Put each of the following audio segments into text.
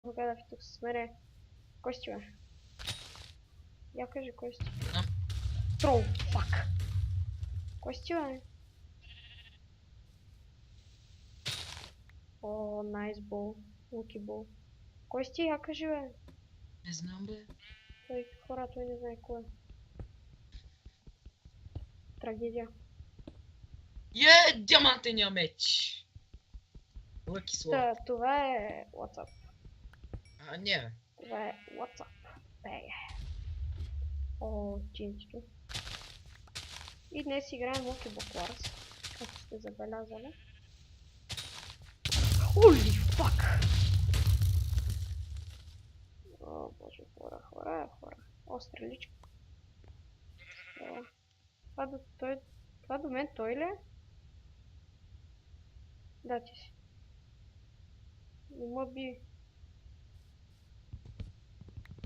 гледа тук с мене. Кости, бе. Я кажи Кости. Да. Трол, фак. Кости, бе. О, найс бол. Луки бол. Кости, я кажи, бе. Не знам, бе. Той не знае кой е. Трагедия. Диамантения меч! Лъки слот. Това е WhatsApp. Не, бе. Това е WhatsApp. Бе. О, чинчето. И днес играем Луки Бакларс. Както сте забелязали. Holy fuck! О, боже, хора. О, стреличка. Това до мен той ли е? Да, ти си. Не ма би.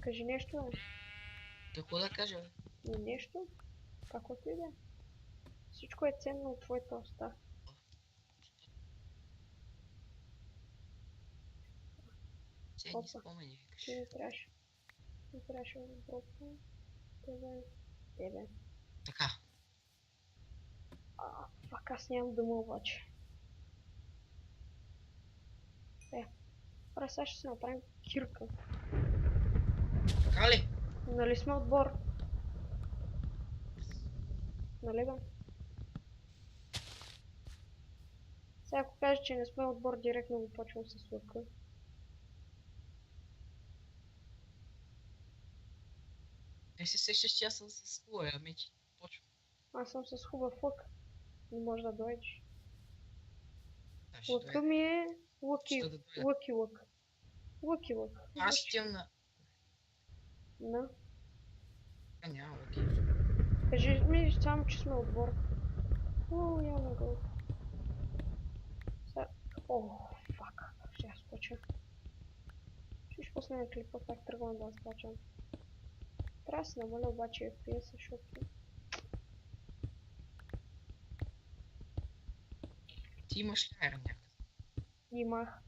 Кажи нещо, бе. Какво да кажа, бе? Нещо. Каквото и да е. Всичко е ценно от твоята уста. Ценни спомени, викаш. Ти не трябваше. Не трябваше да брокна. Тебе. Така. Фак, аз нямам дума обаче. Сега ще си направим кирка. Така ли? Нали сме отбор? Нали, бе? Сега ако кажа, че не сме отбор, директно го почвам с лъка. Не се сещаш, че аз съм с твоя меч. Почвам. Аз съм с хубав лък. Не може да дойдеш. Да, ще Лъка дойда. ми е лъки Ще да дойда. лък. Лъки лък. Аз ще имам на... На. Няма, лъки. Кажи ми само, че сме отбор. О, няма го. Сега... О, фак. Ще я скоча. Ще пуснем клипа, как тръгвам да скачам. Трябва да си намаля обаче FPS, защото... Ти имаш ли айрон някъде? Имах.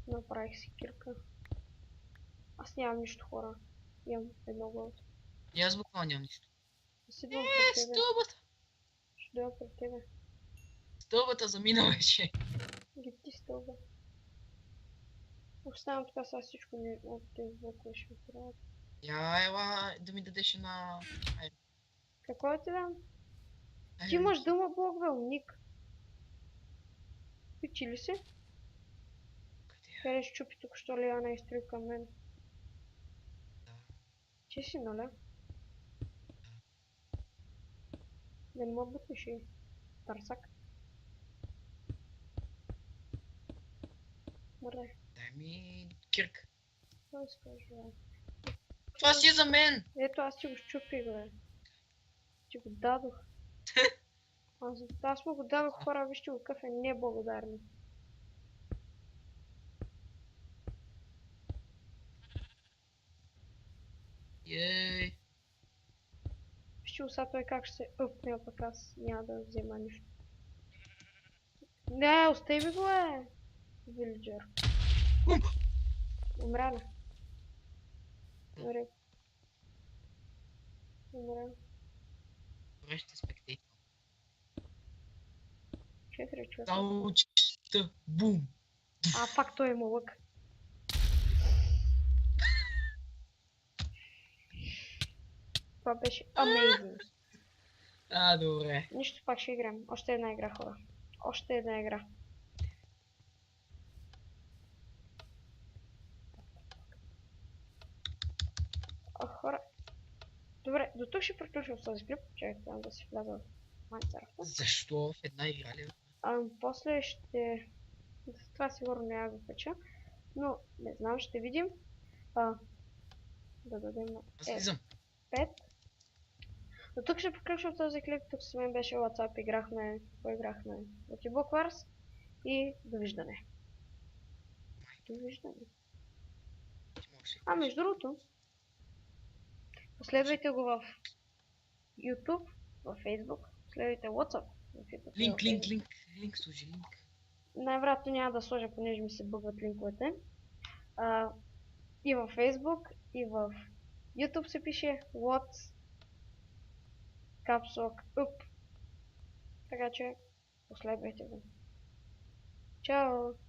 Направих си кирка. Аз нямам нищо, хора. Имам едно голото. И аз буквално нямам нищо. Аз идвам пред тебе. Стълбата! Ще дойда пред тебе. Стълбата замина вече. Ги стълба. Оставям така, сега всичко не от тези блокове ще ми правят. Ела да ми дадеш една... айрон. Какво е ти дам? Ти имаш дума блок, бе, уник. Пичи ли си? Къде е? Къде щупи тук, що ли Ана изстрои към мен? Да. Че си, нали? Да не ме бутнеш и търсак. Мърдай. Дай ми кирка. Какво искаш, бе? Това си е за мен! Ето, аз ти го щупих, бе. Ти го дадох. Аз му го дадох, хора, вижте го какъв е неблагодарен. Ей! Вижте го сега той как ще сеъпне, а пък аз няма да взема нищо. Не, остави го, е! Вилиджер. Умря ли? Умря. Добре, ще спектейтвам. 4 човека. Таучета! Бум! Пак той има лък. Това беше amazing. Добре. Нищо, пак ще играем. Още една игра, хора. Още една игра. Хора. Добре, до тук ще приключвам с този клип. Чакайте там да си вляза в Майнкрафта. Защо в една игра ли? После ще... Това сигурно няма да го печа. Но не знам, ще видим. Да дадем на Аз влизам. 5. До тук ще приключвам този клип. Тук с мен беше WhatsApp. Играхме Lucky Block Wars. И довиждане. Довиждане. Между другото, последвайте го в YouTube, в Facebook, последвайте WhatsApp в YouTube. Линк служи, линк. Най-вероятно няма да сложа, понеже ми се бъгват линковете. И във Facebook, и в YouTube се пише What Caps Lock Up. Така че последвайте го. Чао!